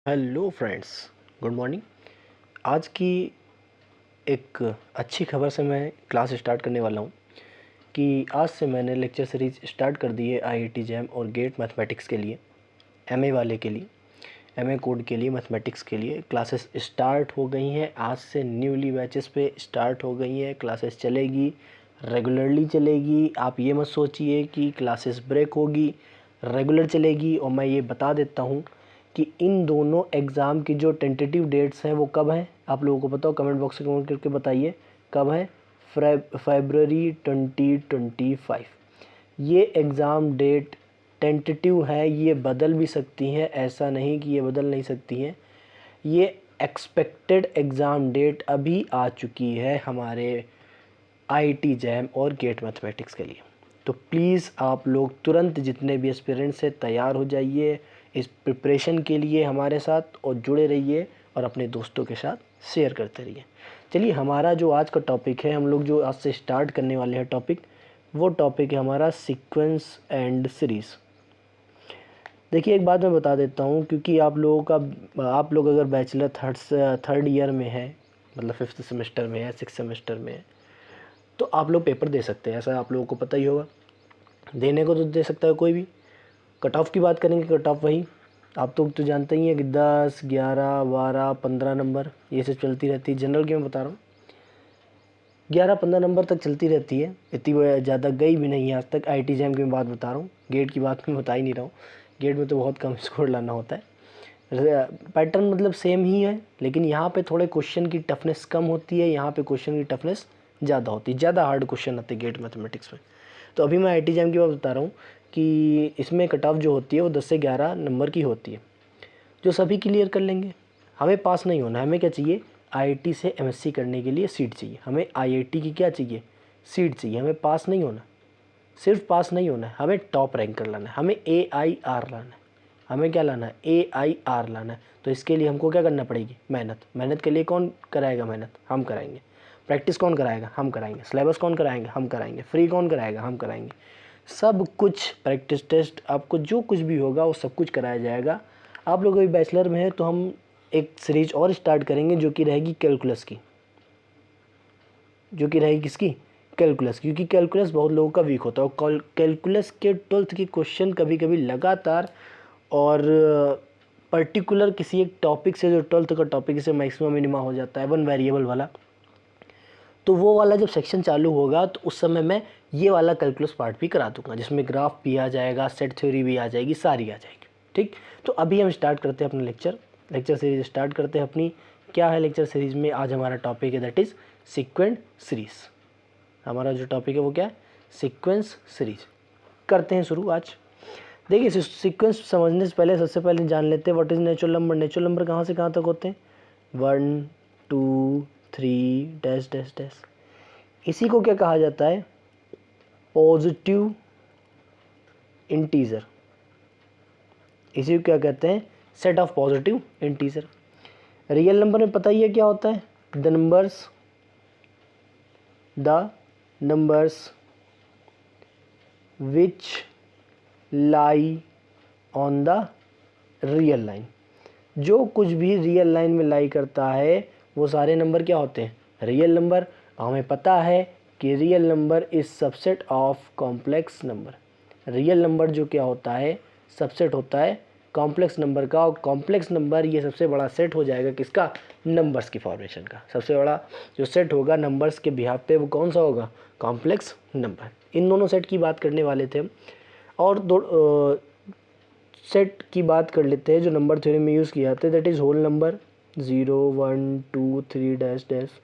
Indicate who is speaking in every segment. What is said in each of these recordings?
Speaker 1: Hello friends, good morning. आज की एक अच्छी खबर से मैं क्लास स्टार्ट करने वाला हूँ कि आज से मैंने लेक्चर सीरीज़ स्टार्ट कर दी है आईआईटी जैम और गेट मैथमेटिक्स के लिए, एमए वाले के लिए, एमए कोड के लिए, मैथमेटिक्स के लिए क्लासेस स्टार्ट हो गई हैं। आज से न्यूली बैचेस पे स्टार्ट हो गई हैं, क्लासेस चलेगी, रेगुलरली चलेगी। आप ये मत सोचिए कि क्लासेस ब्रेक होगी, रेगुलर चलेगी। और मैं ये बता देता हूँ कि इन दोनों एग्ज़ाम की जो टेंटेटिव डेट्स हैं वो कब हैं, आप लोगों को पता हो? कमेंट बॉक्स में कमेंट करके बताइए कब है। फरवरी 2025 ये एग्ज़ाम डेट टेंटेटिव है, ये बदल भी सकती हैं, ऐसा नहीं कि ये बदल नहीं सकती हैं। ये एक्सपेक्टेड एग्ज़ाम डेट अभी आ चुकी है हमारे आईआईटी जैम और गेट मैथमेटिक्स के लिए। तो प्लीज़ आप लोग तुरंत जितने भी एस्पिरेंट्स हैं तैयार हो जाइए इस प्रिपरेशन के लिए हमारे साथ, और जुड़े रहिए और अपने दोस्तों के साथ शेयर करते रहिए। चलिए, हमारा जो आज का टॉपिक है, हम लोग जो आज से स्टार्ट करने वाले हैं टॉपिक, वो टॉपिक है हमारा सीक्वेंस एंड सीरीज़। देखिए, एक बात मैं बता देता हूँ, क्योंकि आप लोग अगर बैचलर थर्ड ईयर में है, मतलब 5th सेमेस्टर में है, 6th सेमेस्टर में है, तो आप लोग पेपर दे सकते हैं, ऐसा आप लोगों को पता ही होगा। देने को तो दे सकता है कोई भी। कट ऑफ की बात करेंगे, कट ऑफ वही आप तो जानते ही हैं कि 10, 11, 12, 15 नंबर ये सब चलती रहती है। जनरल की मैं बता रहा हूँ 11-15 नंबर तक चलती रहती है, इतनी ज़्यादा गई भी नहीं है आज तक। आईआईटी जैम की मैं बात बता रहा हूँ, गेट की बात मैं बता ही नहीं रहा हूँ। गेट में तो बहुत कम स्कोर लाना होता है। पैटर्न मतलब सेम ही है, लेकिन यहाँ पे थोड़े क्वेश्चन की टफनेस कम होती है, यहाँ पे क्वेश्चन की टफनेस ज़्यादा होती है, ज़्यादा हार्ड क्वेश्चन आते हैं गेट मैथमेटिक्स में। तो अभी मैं आईआईटी जैम की बात बता रहा हूँ कि इसमें कट ऑफ जो होती है वो 10 से 11 नंबर की होती है, जो सभी क्लियर कर लेंगे। हमें पास नहीं होना, हमें क्या चाहिए? आईआईटी से एमएससी करने के लिए सीट चाहिए। हमें आईआईटी की क्या चाहिए? सीट चाहिए। हमें पास नहीं होना, सिर्फ पास नहीं होना है, हमें टॉप रैंक कर लाना है, हमें AIR लाना है। हमें क्या लाना है? AIR लाना है। तो इसके लिए हमको क्या करना पड़ेगी? मेहनत। मेहनत के लिए कौन कराएगा मेहनत? हम कराएंगे। प्रैक्टिस कौन कराएगा? हम कराएंगे। सिलेबस कौन कराएंगे? हम कराएंगे। फ्री कौन कराएगा? हम कराएंगे। सब कुछ, प्रैक्टिस टेस्ट, आपको जो कुछ भी होगा वो सब कुछ कराया जाएगा। आप लोग अभी बैचलर में है तो हम एक सीरीज और स्टार्ट करेंगे जो कि रहेगी कैलकुलस की, जो कि रहेगी किसकी? कैलकुलस। क्योंकि कैलकुलस बहुत लोगों का वीक होता है, और कैलकुलस के 12th के क्वेश्चन कभी कभी लगातार और पर्टिकुलर किसी एक टॉपिक से, जो 12th का टॉपिक से मैक्सिमम मिनिमा हो जाता है, वन वेरिएबल वाला, तो वो वाला जब सेक्शन चालू होगा तो उस समय मैं ये वाला कैलकुलस पार्ट भी करा दूंगा, जिसमें ग्राफ भी आ जाएगा, सेट थ्योरी भी आ जाएगी, सारी आ जाएगी। ठीक, तो अभी हम स्टार्ट करते हैं अपना लेक्चर सीरीज स्टार्ट करते हैं अपनी। क्या है लेक्चर सीरीज में? आज हमारा टॉपिक है दैट इज़ सीक्वेंस सीरीज। हमारा जो टॉपिक है वो क्या है? Sequence series. करते हैं शुरू आज। देखिए, सीक्वेंस समझने से पहले सबसे पहले जान लेते हैं what is natural number. Natural number कहाँ से कहाँ तक होते हैं? 1, 2, 3 डैश डैश डैश। इसी को क्या कहा जाता है? Positive integer. इसी को क्या कहते हैं? Set of positive integer. Real number में पता ही है क्या होता है? The numbers which lie on the real line. जो कुछ भी रियल लाइन में लाई करता है वो सारे नंबर क्या होते हैं? Real number. हमें पता है कि real number is subset of complex number. Real number जो क्या होता है? सबसेट होता है कॉम्प्लेक्स नंबर का, और कॉम्प्लेक्स नंबर ये सबसे बड़ा सेट हो जाएगा किसका? नंबर्स की फॉर्मेशन का। सबसे बड़ा जो सेट होगा नंबर्स के बिहाफ पे वो कौन सा होगा? Complex number. इन दोनों सेट की बात करने वाले थे हम। और दो सेट की बात कर लेते हैं जो नंबर थ्योरी में यूज़ किया जाता है, that is whole number 0, 1, 2, 3 dash dash.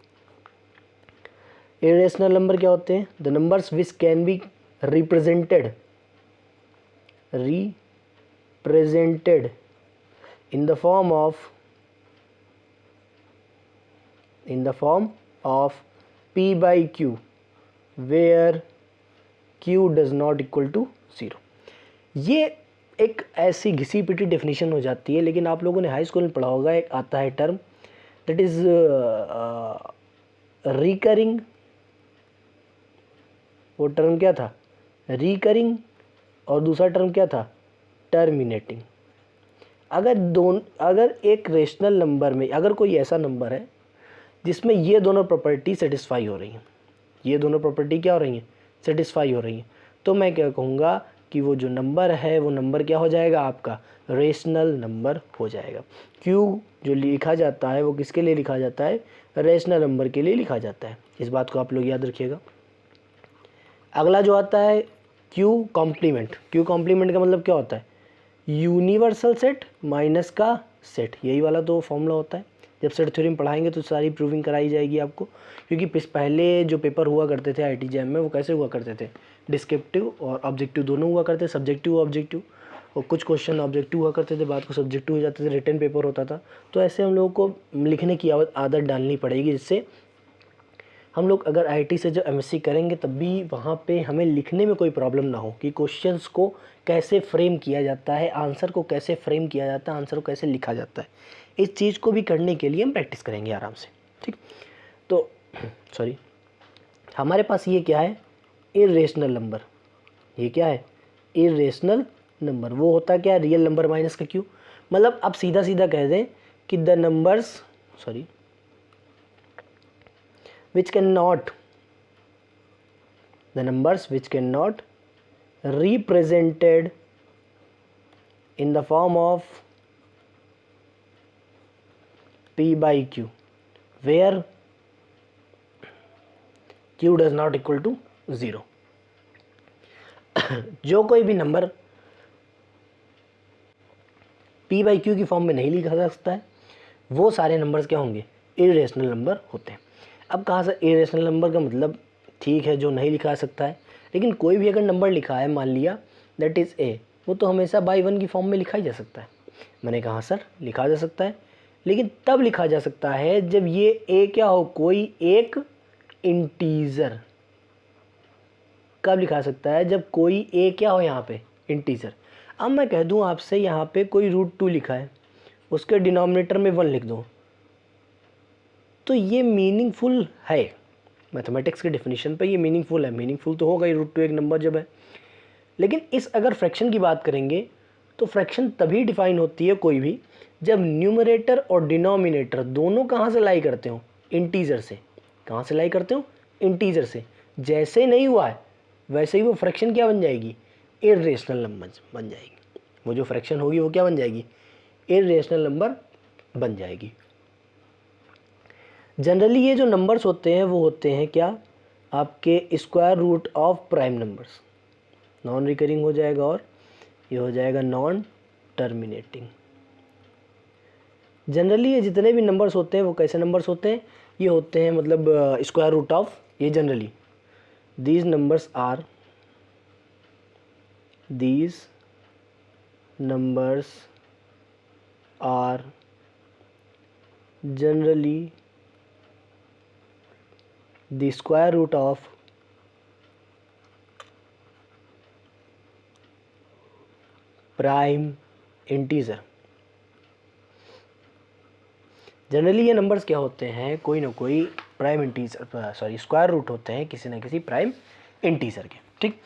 Speaker 1: Irrational number क्या होते हैं? The numbers which can be represented in the form of p by q where q does not equal to 0। ये एक ऐसी घिसी पिटी डेफिनेशन हो जाती है, लेकिन आप लोगों ने हाई स्कूल में पढ़ा होगा, एक आता है टर्म दैट इज रिकरिंग। वो टर्म क्या था? रिकरिंग। और दूसरा टर्म क्या था? टर्मिनेटिंग। अगर एक रेशनल नंबर में अगर कोई ऐसा नंबर है जिसमें ये दोनों प्रॉपर्टी सेटिस्फाई हो रही हैं, ये दोनों प्रॉपर्टी क्या हो रही हैं, सेटिस्फाई हो रही हैं, तो मैं क्या कहूँगा कि वो जो नंबर है वो नंबर क्या हो जाएगा, आपका रेशनल नंबर हो जाएगा। क्यू जो लिखा जाता है वो किसके लिए लिखा जाता है, रेशनल नंबर के लिए लिखा जाता है। इस बात को आप लोग याद रखिएगा। अगला जो आता है क्यू कॉम्प्लीमेंट। क्यू कॉम्प्लीमेंट का मतलब क्या होता है, यूनिवर्सल सेट माइनस का सेट, यही वाला तो फॉर्मूला होता है। जब सेट थ्योरम पढ़ाएंगे तो सारी प्रूविंग कराई जाएगी आपको, क्योंकि पहले जो पेपर हुआ करते थे IIT-JEM में वो कैसे हुआ करते थे, डिस्क्रिप्टिव और ऑब्जेक्टिव दोनों हुआ करते, सब्जेक्टिव ऑब्जेक्टिव, और कुछ क्वेश्चन ऑब्जेक्टिव हुआ करते थे, बाद को सब्जेक्टिव हो जाते थे, रिटन पेपर होता था। तो ऐसे हम लोगों को लिखने की आदत डालनी पड़ेगी, जिससे हम लोग अगर IIT से जब MSc करेंगे तब भी वहाँ पे हमें लिखने में कोई प्रॉब्लम ना हो कि क्वेश्चंस को कैसे फ्रेम किया जाता है, आंसर को कैसे फ्रेम किया जाता है, आंसर को कैसे लिखा जाता है। इस चीज़ को भी करने के लिए हम प्रैक्टिस करेंगे आराम से, ठीक। तो सॉरी, हमारे पास ये क्या है, इरेशनल नंबर। ये क्या है, इरेशनल नंबर। वो होता क्या है, रियल नंबर माइनस का क्यू। मतलब आप सीधा सीधा कह दें कि the numbers which cannot represented in the form of P by Q where Q does not equal to 0। जो कोई भी नंबर P by Q की फॉर्म में नहीं लिखा जा सकता है वो सारे नंबर्स क्या होंगे, इरेशनल नंबर होते हैं। अब कहाँ से इरेशनल नंबर का मतलब, ठीक है जो नहीं लिखा सकता है, लेकिन कोई भी अगर नंबर लिखा है, मान लिया दैट इज़ ए, वो तो हमेशा बाई 1 की फॉर्म में लिखा ही जा सकता है। मैंने कहा सर लिखा जा सकता है, लेकिन तब लिखा जा सकता है जब ये ए क्या हो, कोई एक इंटीजर। कब लिखा सकता है, जब कोई ए क्या हो, यहाँ पे इंटीजर। अब मैं कह दूँ आपसे यहाँ पे कोई √2 लिखा है, उसके डिनोमिनेटर में 1 लिख दो, तो ये मीनिंगफुल है। मैथमेटिक्स के डेफिनेशन पे ये मीनिंगफुल है। मीनिंगफुल तो होगा ही, √2 एक नंबर जब है। लेकिन इस अगर फ्रैक्शन की बात करेंगे तो फ्रैक्शन तभी डिफाइन होती है कोई भी, जब न्यूमरेटर और डिनोमिनेटर दोनों कहाँ से लाई करते हो, इंटीजर से। कहाँ से लाई करते हो, इंटीजर से। जैसे नहीं हुआ है वैसे ही वो फ्रैक्शन क्या बन जाएगी, इरेशनल नंबर बन जाएगी। वो जो फ्रैक्शन होगी वो क्या बन जाएगी, इरेशनल नंबर बन जाएगी। जनरली ये जो नंबर्स होते हैं वो होते हैं क्या, आपके square root of prime numbers. Non recurring हो जाएगा और ये हो जाएगा नॉन टर्मिनेटिंग। जनरली ये जितने भी नंबर्स होते हैं वो कैसे नंबर्स होते हैं, ये होते हैं मतलब स्क्वायर रूट ऑफ, ये generally these numbers are generally the square root of prime integer. Generally ये नंबर्स क्या होते हैं, कोई ना कोई प्राइम इंटीजर स्क्वायर रूट होते हैं किसी ना किसी प्राइम इंटीजर के, ठीक।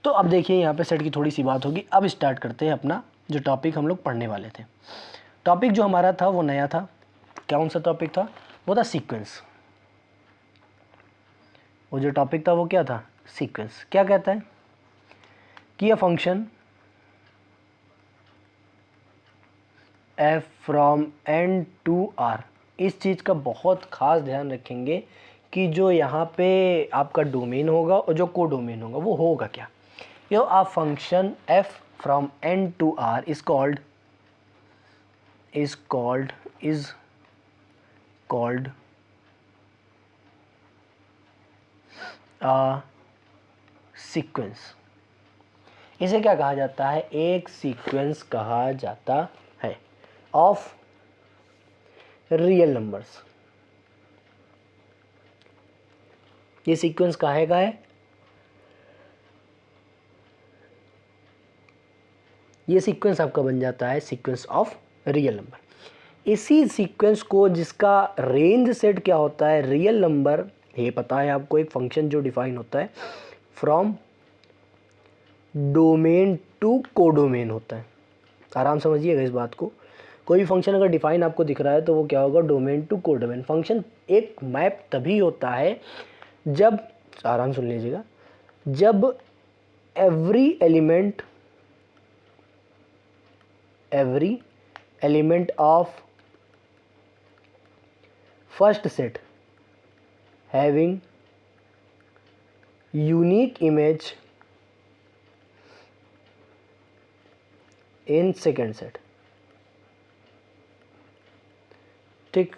Speaker 1: तो अब देखिए यहाँ पे सेट की थोड़ी सी बात होगी। अब स्टार्ट करते हैं अपना जो टॉपिक हम लोग पढ़ने वाले थे। टॉपिक जो हमारा था वो नया था। कौन सा टॉपिक था, वो था सीक्वेंस। वो जो टॉपिक था वो क्या था, सीक्वेंस। क्या कहता है कि अ फंक्शन f फ्रॉम n to r, इस चीज़ का बहुत ख़ास ध्यान रखेंगे कि जो यहाँ पे आपका डोमेन होगा और जो को डोमेन होगा वो होगा क्या। यो अ फंक्शन f फ्रॉम n to r is called a sequence. इसे क्या कहा जाता है, एक सीक्वेंस कहा जाता है ऑफ रियल नंबर्स। ये सीक्वेंस काहे का है, ये सीक्वेंस आपका बन जाता है सीक्वेंस ऑफ रियल नंबर। इसी सीक्वेंस को जिसका रेंज सेट क्या होता है, रियल नंबर, ये पता है आपको, एक फंक्शन जो डिफाइन होता है फ्रॉम डोमेन टू कोडोमेन होता है। आराम समझिएगा इस बात को कोई फंक्शन अगर डिफाइन आपको दिख रहा है तो वो क्या होगा, डोमेन टू कोडोमेन। फंक्शन एक मैप तभी होता है जब, आराम सुन लीजिएगा, जब every element of first set having unique image in second set. ठीक,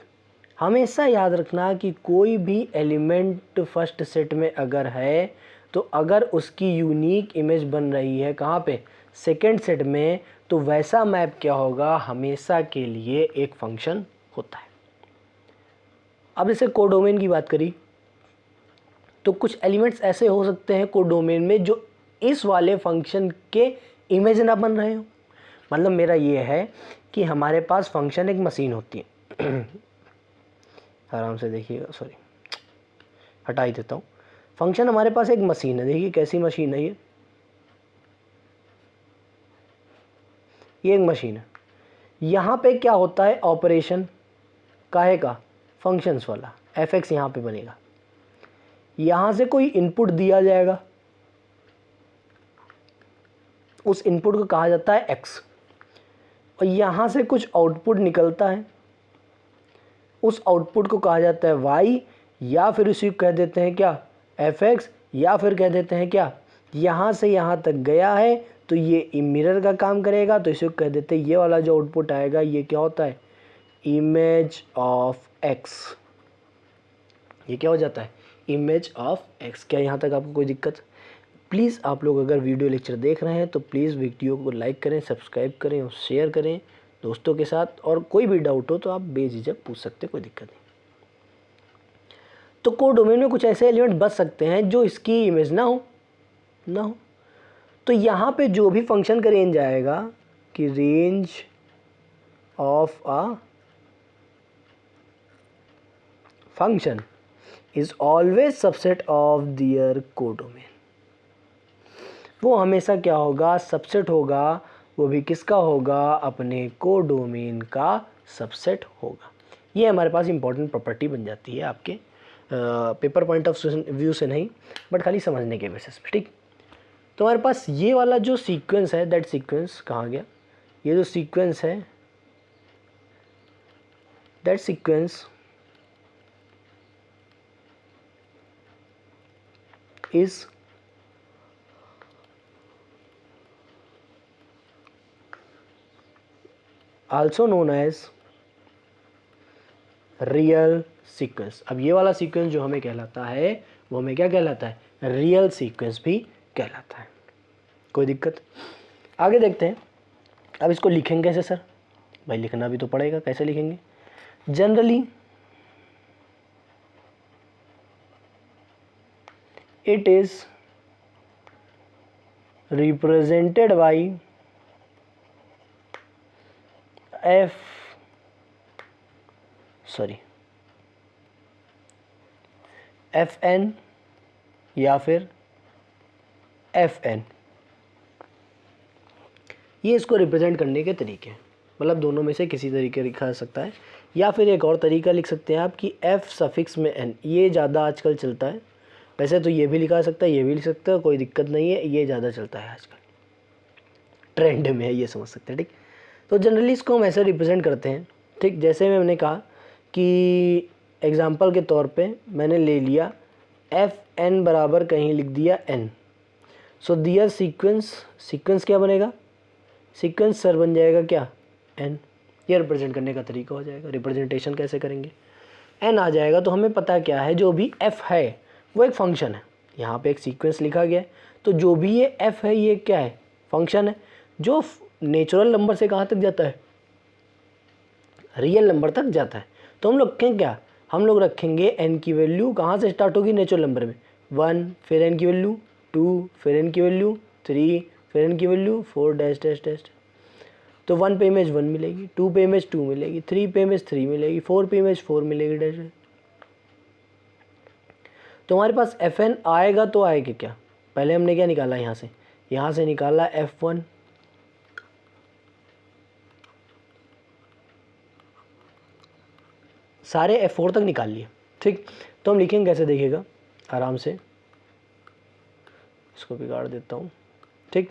Speaker 1: हमेशा याद रखना कि कोई भी एलिमेंट फर्स्ट सेट में अगर है तो अगर उसकी यूनिक इमेज बन रही है कहाँ पे, सेकेंड सेट में, तो वैसा मैप क्या होगा, हमेशा के लिए एक फंक्शन होता है। अब जैसे कोडोमेन की बात करी तो कुछ एलिमेंट्स ऐसे हो सकते हैं कोडोमेन में जो इस वाले फंक्शन के इमेज ना बन रहे हो। मतलब मेरा ये है कि हमारे पास फंक्शन एक मशीन होती है आराम से देखिएगा, सॉरी हटा ही देता हूँ। फंक्शन हमारे पास एक मशीन है, देखिए कैसी मशीन है ये एक मशीन है। यहाँ पे क्या होता है, ऑपरेशन काहे का, फंक्शंस वाला, fx यहाँ पे बनेगा। यहाँ से कोई इनपुट दिया जाएगा, उस इनपुट को कहा जाता है x, और यहाँ से कुछ आउटपुट निकलता है, उस आउटपुट को कहा जाता है y, या फिर उसी को कह देते हैं क्या, fx, या फिर कह देते हैं क्या, यहाँ से यहाँ तक गया है तो ये मिरर का काम करेगा, तो इसी को कह देते हैं, ये वाला जो आउटपुट आएगा ये क्या होता है, इमेज ऑफ x। ये क्या हो जाता है, इमेज ऑफ x। क्या यहाँ तक आपको कोई दिक्कत? प्लीज़ आप लोग अगर वीडियो लेक्चर देख रहे हैं तो प्लीज़ वीडियो को लाइक करें, सब्सक्राइब करें और शेयर करें दोस्तों के साथ, और कोई भी डाउट हो तो आप बेझिझक पूछ सकते हैं, कोई दिक्कत नहीं। तो कोडोमेन में कुछ ऐसे एलिमेंट बच सकते हैं जो इसकी इमेज ना हो। तो यहाँ पे जो भी फंक्शन का रेंज आएगा कि range of a function is always subset of their codomain, वो हमेशा क्या होगा, सबसेट होगा। वो भी किसका होगा, अपने कोडोमेन का सबसेट होगा। ये हमारे पास इंपॉर्टेंट प्रॉपर्टी बन जाती है आपके पेपर पॉइंट ऑफ व्यू से नहीं, बट खाली समझने के बेसिस पे। ठीक, तो हमारे पास ये वाला जो सीक्वेंस है, दैट सीक्वेंस कहाँ गया, ये जो सीक्वेंस है, that sequence is also known as real sequence. अब ये वाला सीक्वेंस जो हमें कहलाता है वो हमें क्या कहलाता है, रियल सीक्वेंस भी कहलाता है। कोई दिक्कत? आगे देखते हैं। अब इसको लिखेंगे कैसे सर? भाई लिखना भी तो पड़ेगा, कैसे लिखेंगे? Generally it is represented by FN या फिर FN। ये इसको रिप्रेजेंट करने के तरीके हैं, मतलब दोनों में से किसी तरीके लिखा जा सकता है, या फिर एक और तरीका लिख सकते हैं आप कि F सफिक्स में N। ये ज़्यादा आजकल चलता है, वैसे तो ये भी लिखा सकता है, ये भी लिख सकते हो, कोई दिक्कत नहीं है, ये ज़्यादा चलता है आजकल, ट्रेंड में है, ये समझ सकते हैं। ठीक, तो जनरली इसको हम ऐसे रिप्रेजेंट करते हैं। ठीक, जैसे मैंने कहा कि एग्जांपल के तौर पे मैंने ले लिया FN बराबर कहीं लिख दिया N, सो दियर सीक्वेंस क्या बनेगा, सीक्वेंस सर बन जाएगा क्या, N। ये रिप्रेजेंट करने का तरीका हो जाएगा। रिप्रेजेंटेशन कैसे करेंगे, N आ जाएगा तो हमें पता क्या है, जो भी F है वो एक फंक्शन है। यहाँ पे एक सीक्वेंस लिखा गया है, तो जो भी ये F है ये क्या है, फंक्शन है, जो नेचुरल नंबर से कहाँ तक जाता है, रियल नंबर तक जाता है। तो हम लोग रखेंगे क्या, हम लोग रखेंगे n की वैल्यू कहाँ से स्टार्ट होगी, नेचुरल नंबर में 1, फिर n की वैल्यू 2, फिर n की वैल्यू 3, फिर n की वैल्यू 4 डैश डैश डैश। तो 1 पे इमेज 1 मिलेगी, 2 पे इमेज 2 मिलेगी, 3 पे इमेज 3 मिलेगी, 4 पे इमेज 4 मिलेगी डैश। तो हमारे पास FN आएगा तो आएगा क्या, पहले हमने क्या निकाला, यहाँ से निकाला F1, सारे F4 तक निकाल लिए, ठीक। तो हम लिखेंगे कैसे, देखिएगा आराम से, इसको बिगाड़ देता हूँ, ठीक।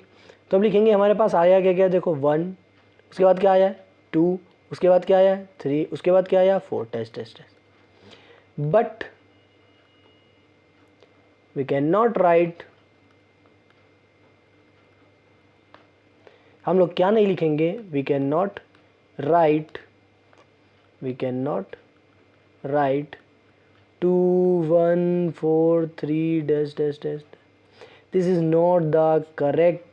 Speaker 1: तो हम लिखेंगे हमारे पास आया क्या क्या, देखो 1, उसके बाद क्या आया है 2, उसके बाद क्या आया है 3, उसके बाद क्या आया 4, test test test. But we can not write, हम लोग क्या नहीं लिखेंगे, we can not write 2 1 4 3 dash dash dash, this is not the correct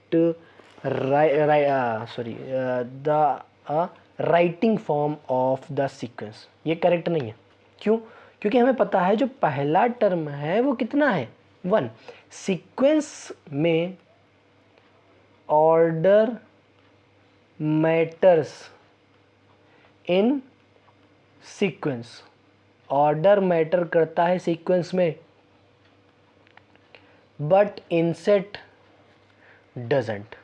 Speaker 1: writing form of the sequence. ये करेक्ट नहीं है, क्यों? क्योंकि हमें पता है जो पहला टर्म है वो कितना है 1। सीक्वेंस में order matters in sequence, order matter करता है सीक्वेंस में, but in set doesn't.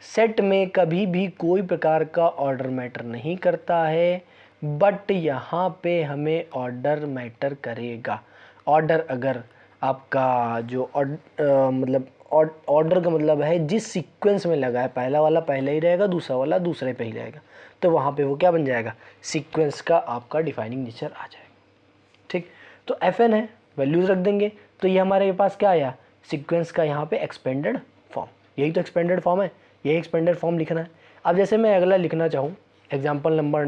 Speaker 1: Set में कभी भी कोई प्रकार का ऑर्डर मैटर नहीं करता है, बट यहाँ पे हमें ऑर्डर मैटर करेगा। ऑर्डर अगर आपका जो मतलब ऑर्डर का मतलब है जिस सीक्वेंस में लगा है, पहला वाला पहले ही रहेगा, दूसरा वाला दूसरे पे ही रहेगा, तो वहाँ पे वो क्या बन जाएगा, सीक्वेंस का आपका डिफाइनिंग नेचर आ जाएगा, ठीक। तो FN है, वैल्यूज़ रख देंगे, तो ये हमारे पास क्या आया, सीक्वेंस का यहाँ पे एक्सपेंडेड फॉर्म। यही तो एक्सपेंडेड फॉर्म है, यही एक्सपेंडेड फॉर्म लिखना है। अब जैसे मैं अगला लिखना चाहूँ, एग्जाम्पल नंबर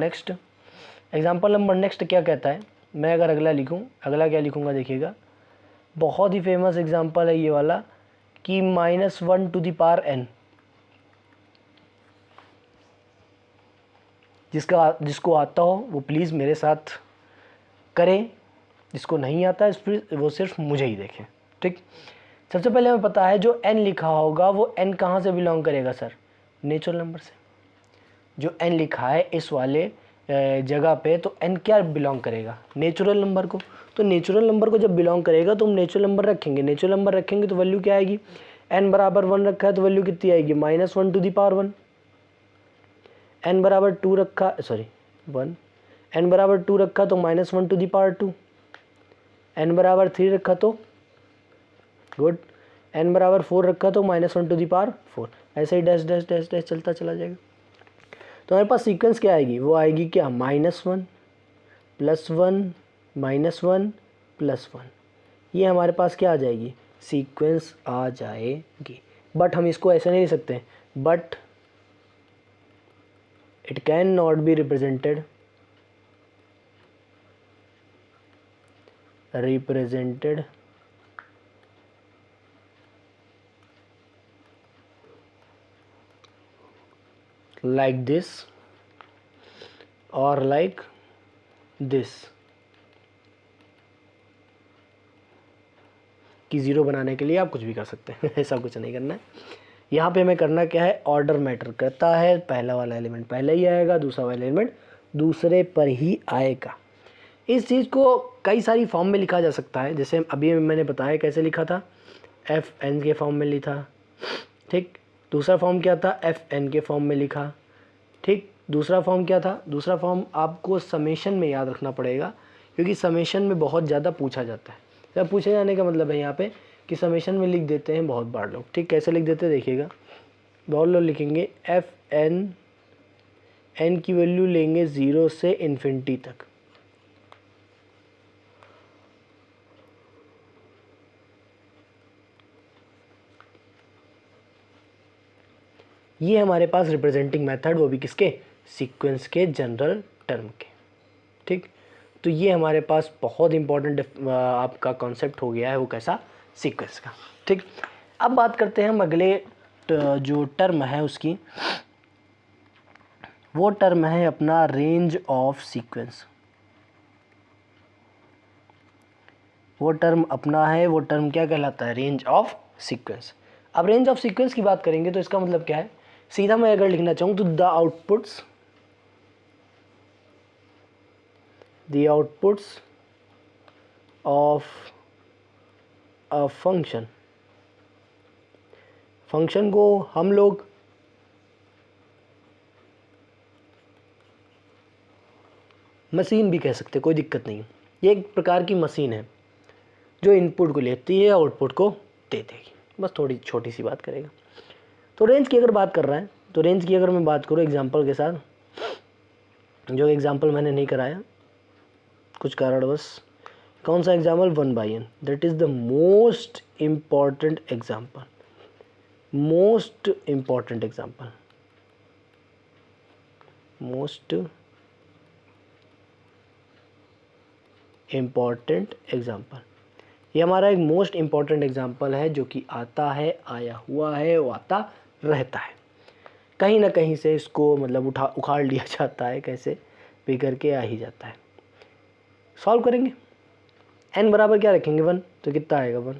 Speaker 1: नेक्स्ट क्या कहता है, मैं अगर अगला लिखूँ, अगला क्या लिखूँगा देखिएगा, बहुत ही फेमस एग्जाम्पल है ये वाला कि -1 to the power n, जिसको आता हो वो प्लीज़ मेरे साथ करें, जिसको नहीं आता है वो सिर्फ मुझे ही देखें, ठीक। सबसे पहले हमें पता है जो n लिखा होगा वो n कहाँ से बिलोंग करेगा सर, नेचुरल नंबर से। जो n लिखा है इस वाले जगह पे, तो n क्या बिलोंग करेगा, नेचुरल नंबर को। तो नेचुरल नंबर को जब बिलोंग करेगा तो हम नेचुरल नंबर रखेंगे, नेचुरल नंबर रखेंगे तो वैल्यू क्या आएगी, n बराबर 1 रखा है तो वैल्यू कितनी आएगी, -1 to the power 1। n बराबर 2 रखा, सॉरी 1, n बराबर 2 रखा तो -1 to the power 2, n बराबर 3 रखा तो गुड, n बराबर 4 रखा तो -1 to the power 4, ऐसे ही डैश डैश डैश डैश चलता चला जाएगा। तो हमारे पास सीक्वेंस क्या आएगी, वो आएगी क्या, -1 +1 -1 +1, ये हमारे पास क्या आ जाएगी, सीक्वेंस आ जाएगी। बट हम इसको ऐसे नहीं लिख सकते, but it can not be represented like this or like this, कि ज़ीरो बनाने के लिए आप कुछ भी कर सकते हैं ऐसा कुछ नहीं करना है। यहाँ पे हमें करना क्या है, ऑर्डर मैटर करता है, पहला वाला एलिमेंट पहले ही आएगा, दूसरा वाला एलिमेंट दूसरे पर ही आएगा। इस चीज़ को कई सारी फॉर्म में लिखा जा सकता है, जैसे अभी मैंने बताया कैसे लिखा था, FN के फॉर्म में लिखा, ठीक। दूसरा फॉर्म क्या था, FN के फॉर्म में लिखा, ठीक। दूसरा फॉर्म क्या था, दूसरा फॉर्म आपको समेशन में याद रखना पड़ेगा, क्योंकि समेशन में बहुत ज़्यादा पूछा जाता है। जब पूछे जाने का मतलब है यहाँ पे कि समेशन में लिख देते हैं बहुत बार लोग, ठीक। कैसे लिख देते हैं देखिएगा, बहुत लोग लिखेंगे FN, n की वैल्यू लेंगे 0 से इन्फिनिटी तक, ये हमारे पास रिप्रेजेंटिंग मेथड, वो भी किसके, सीक्वेंस के जनरल टर्म के, ठीक। तो ये हमारे पास बहुत इंपॉर्टेंट आपका कॉन्सेप्ट हो गया है, वो कैसा, सीक्वेंस का, ठीक। अब बात करते हैं हम अगले जो टर्म है उसकी, वो टर्म है अपना रेंज ऑफ सीक्वेंस। वो टर्म अपना है, वो टर्म क्या कहलाता है, रेंज ऑफ सीक्वेंस। अब रेंज ऑफ सीक्वेंस की बात करेंगे तो इसका मतलब क्या है, सीधा मैं अगर लिखना चाहूँ तो the outputs of a function को हम लोग मशीन भी कह सकते, कोई दिक्कत नहीं। ये एक प्रकार की मशीन है जो इनपुट को लेती है, आउटपुट को दे देगी, बस थोड़ी छोटी सी बात करेगा। तो रेंज की अगर बात कर रहा है, तो रेंज की अगर मैं बात करूँ एग्जांपल के साथ, जो एग्जांपल मैंने नहीं कराया कुछ कारणवश, कौन सा example, 1/n, that is the most important example, most important example, most important example. ये हमारा एक मोस्ट इम्पॉर्टेंट एग्जाम्पल है जो कि आता है, आया हुआ है, वो आता रहता है, कहीं ना कहीं से इसको मतलब उखाड़ लिया जाता है, कैसे भी करके आ ही जाता है। सॉल्व करेंगे। n बराबर क्या रखेंगे 1 तो कितना आएगा 1,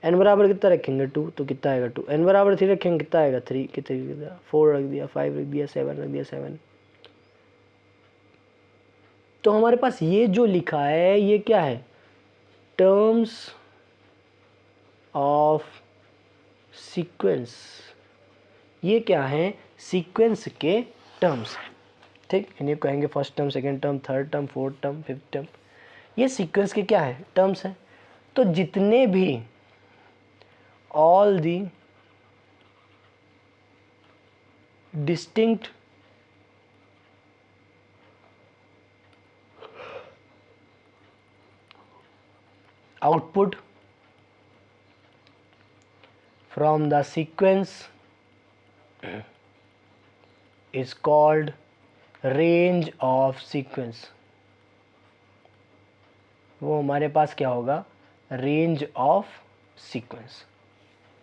Speaker 1: n बराबर कितना रखेंगे 2 तो कितना आएगा 2, n बराबर 3 रखेंगे कितना आएगा 3, कितना 4 रख दिया, 5 रख दिया, 7 रख दिया 7। तो हमारे पास ये जो लिखा है ये क्या है, टर्म्स ऑफ सीक्वेंस। ये क्या है, सीक्वेंस के टर्म्स हैं, ठीक। इन्हें कहेंगे first term, second term, third term, fourth term, fifth term. ये सीक्वेंस के क्या है, टर्म्स हैं। तो जितने भी all the distinct output from the sequence is called range of sequence। वो हमारे पास क्या होगा, रेंज ऑफ सीक्वेंस,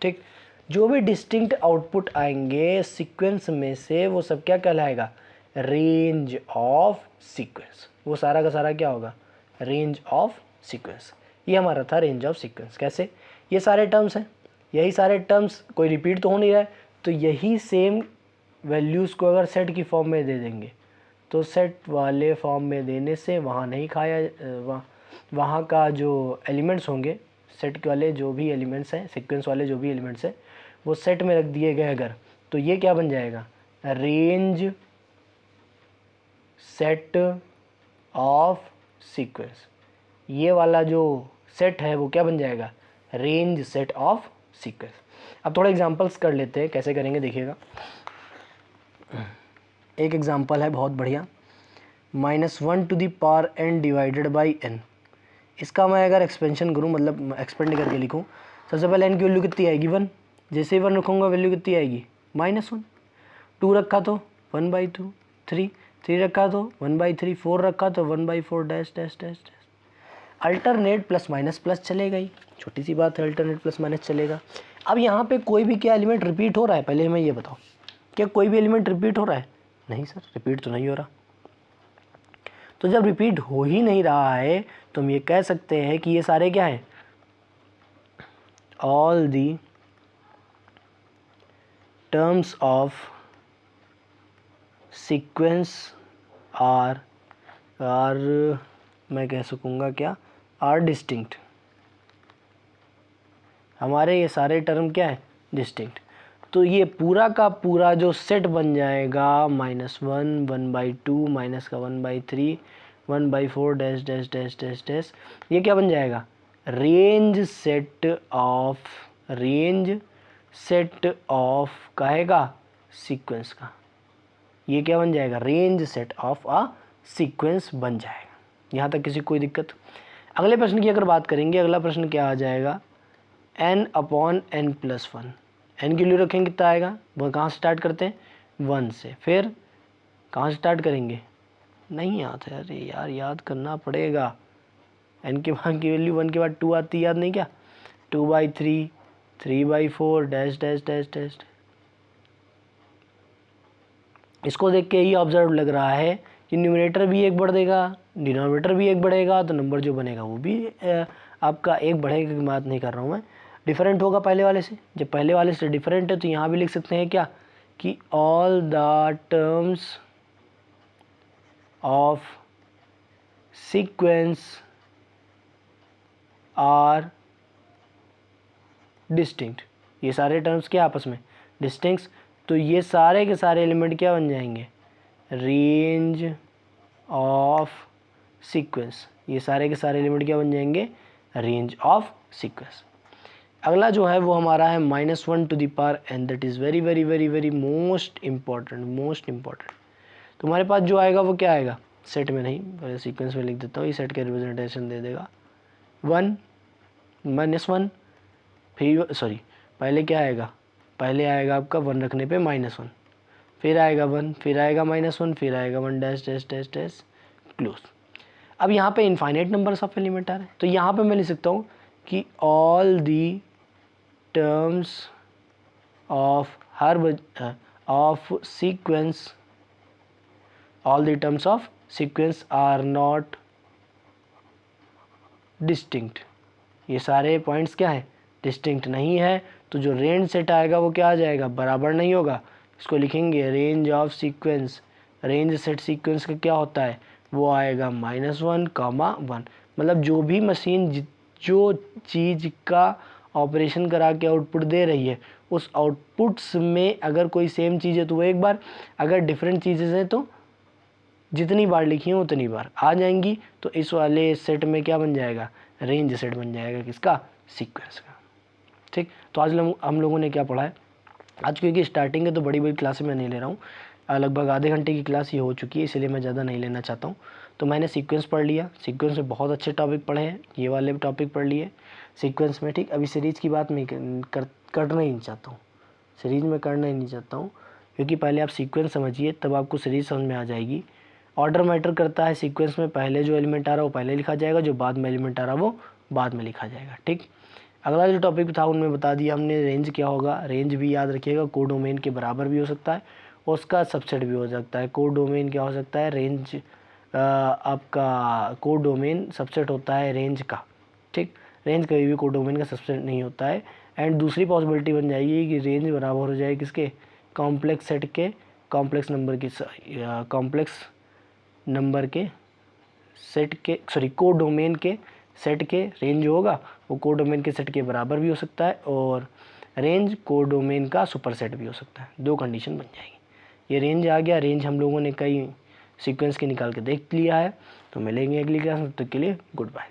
Speaker 1: ठीक। जो भी डिस्टिंक्ट आउटपुट आएंगे सीक्वेंस में से वो सब क्या कहलाएगा, रेंज ऑफ सीक्वेंस। वो सारा का सारा क्या होगा, रेंज ऑफ सीक्वेंस। ये हमारा था रेंज ऑफ सीक्वेंस। कैसे, ये सारे टर्म्स हैं, यही सारे टर्म्स, कोई रिपीट तो हो नहीं रहा है, तो यही सेम वैल्यूज़ को अगर सेट की फॉर्म में दे देंगे तो सेट वाले फॉर्म में देने से वहाँ नहीं खाया, वहाँ का जो एलिमेंट्स होंगे, सेट वाले जो भी एलिमेंट्स हैं, सीक्वेंस वाले जो भी एलिमेंट्स हैं, वो सेट में रख दिए गए अगर, तो ये क्या बन जाएगा, रेंज सेट ऑफ सीक्वेंस। ये वाला जो सेट है वो क्या बन जाएगा, रेंज सेट ऑफ सीक्वेंस। अब थोड़ा एग्जांपल्स कर लेते हैं, कैसे करेंगे देखिएगा। एक एग्जांपल है बहुत बढ़िया, -1 to the power n divided by n। इसका मैं अगर एक्सपेंशन करूं, मतलब एक्सपेंड करके लिखूं, सबसे पहले n की वैल्यू कितनी आएगी 1, जैसे ही 1 रखूँगा वैल्यू कितनी आएगी -1, 2 रखा तो 1/2, 3 रखा तो 1/3, 4 रखा तो 1/4 dash dash dash dash. Alternate plus minus plus चलेगा ही, छोटी सी बात है, अल्टरनेट प्लस माइनस चलेगा। अब यहाँ पे कोई भी क्या एलिमेंट रिपीट हो रहा है, पहले हमें ये बताओ, क्या कोई भी एलिमेंट रिपीट हो रहा है, नहीं सर, रिपीट तो नहीं हो रहा। तो जब रिपीट हो ही नहीं रहा है तो हम ये कह सकते हैं कि ये सारे क्या हैं, all the terms of sequence are मैं कह सकूँगा क्या, आर डिस्टिंक्ट। हमारे ये सारे टर्म क्या है, डिस्टिंक्ट। तो ये पूरा का पूरा जो सेट बन जाएगा -1, 1/2, माइनस का 1/3, 1/4 dash dash dash dash dash, ये क्या बन जाएगा, रेंज सेट ऑफ कहेगा सीक्वेंस का। ये क्या बन जाएगा, range set of a sequence बन जाएगा। यहाँ तक किसी कोई दिक्कत। अगले प्रश्न की अगर बात करेंगे, अगला प्रश्न क्या आ जाएगा, n/n+1। n की वैल्यू रखेंगे कितना आएगा, वो कहाँ से स्टार्ट करते हैं, 1 से, फिर कहाँ से स्टार्ट करेंगे, नहीं याद है, अरे यार याद करना पड़ेगा। n के बाद की वैल्यू 1 के बाद 2 आती है, याद नहीं क्या, 2/3, 3/4 डैश डैश डैश डैश। इसको देख के ही ऑब्जर्व लग रहा है कि न्यूमरेटर भी एक बढ़ देगा, डिनोमिनेटर भी एक बढ़ेगा, तो नंबर जो बनेगा वो भी आपका एक बढ़ेगा की बात नहीं कर रहा हूँ मैं, डिफरेंट होगा पहले वाले से। जब पहले वाले से डिफरेंट है तो यहाँ भी लिख सकते हैं क्या, कि all the terms of sequence are distinct. ये सारे टर्म्स क्या आपस में डिस्टिंक्ट, तो ये सारे के सारे एलिमेंट क्या बन जाएंगे, रेंज ऑफ सीक्वेंस। ये सारे के सारे एलिमेंट क्या बन जाएंगे, रेंज ऑफ सीक्वेंस। अगला जो है वो हमारा है -1 to the power n, that is very very very very most important. तुम्हारे पास जो आएगा वो क्या आएगा, सेट में नहीं, पहले सीक्वेंस में लिख देता हूँ, ये सेट का रिप्रेजेंटेशन दे देगा 1 -1, फिर सॉरी पहले क्या आएगा, पहले आएगा आपका 1 रखने पे -1, फिर आएगा 1, फिर आएगा -1, फिर आएगा 1 dash dash dash dash close. अब यहाँ पे इनफाइनाइट नंबर्स ऑफ एलिमेंट आ रहे हैं, तो यहाँ पे मैं लिख सकता हूँ कि all the terms of sequence, all the terms of sequence are not distinct. ये सारे पॉइंट्स क्या है, डिस्टिंक्ट नहीं है, तो जो रेंज सेट आएगा वो क्या आ जाएगा, बराबर नहीं होगा। इसको लिखेंगे range of sequence, range set sequence का क्या होता है, वो आएगा -1, 1। मतलब जो भी मशीन जो चीज़ का ऑपरेशन करा के आउटपुट दे रही है, उस आउटपुट्स में अगर कोई सेम चीज़ है तो वो एक बार, अगर डिफरेंट चीज़ें हैं तो जितनी बार लिखी हैं उतनी बार आ जाएंगी। तो इस वाले सेट में क्या बन जाएगा, रेंज सेट बन जाएगा किसका, सीक्वेंस का। ठीक, तो आज हम लोगों ने क्या पढ़ा है, आज क्योंकि स्टार्टिंग है तो बड़ी बड़ी क्लासें मैं नहीं ले रहा हूँ, लगभग आधे घंटे की क्लास ये हो चुकी है, इसलिए मैं ज़्यादा नहीं लेना चाहता हूँ। तो मैंने सीक्वेंस पढ़ लिया, सीक्वेंस में बहुत अच्छे टॉपिक पढ़े हैं, ये वाले टॉपिक पढ़ लिए सीक्वेंस में। ठीक, अभी सीरीज़ की बात मैं करना ही नहीं चाहता हूँ, सीरीज़ में करना ही नहीं चाहता हूँ, क्योंकि पहले आप सीक्वेंस समझिए तब आपको सीरीज़ समझ में आ जाएगी। ऑर्डर मैटर करता है, सीक्वेंस में पहले जो एलिमेंट आ रहा है वो पहले लिखा जाएगा, जो बाद में एलिमेंट आ रहा है वो बाद में लिखा जाएगा। ठीक, अगला जो टॉपिक था उनमें बता दिया हमने रेंज क्या होगा, रेंज भी याद रखिएगा, कोडोमेन के बराबर भी हो सकता है, उसका सबसेट भी हो सकता है। कोडोमेन क्या हो सकता है, रेंज आपका कोडोमेन सबसेट होता है रेंज का। ठीक, रेंज कभी भी कोडोमेन का सबसेट नहीं होता है। एंड दूसरी पॉसिबिलिटी बन जाएगी कि रेंज बराबर हो जाए किसके, कॉम्प्लेक्स सेट के, कॉम्प्लेक्स नंबर के सेट के, सॉरी कोडोमेन के सेट के रेंज जो होगा वो कोडोमेन के सेट के बराबर भी हो सकता है, और रेंज कोडोमेन का सुपरसेट भी हो सकता है। दो कंडीशन बन जाएगी। ये रेंज आ गया, रेंज हम लोगों ने कई सीक्वेंस के निकाल के देख लिया है। तो मिलेंगे अगली क्लास में, तब तक के लिए गुड बाय।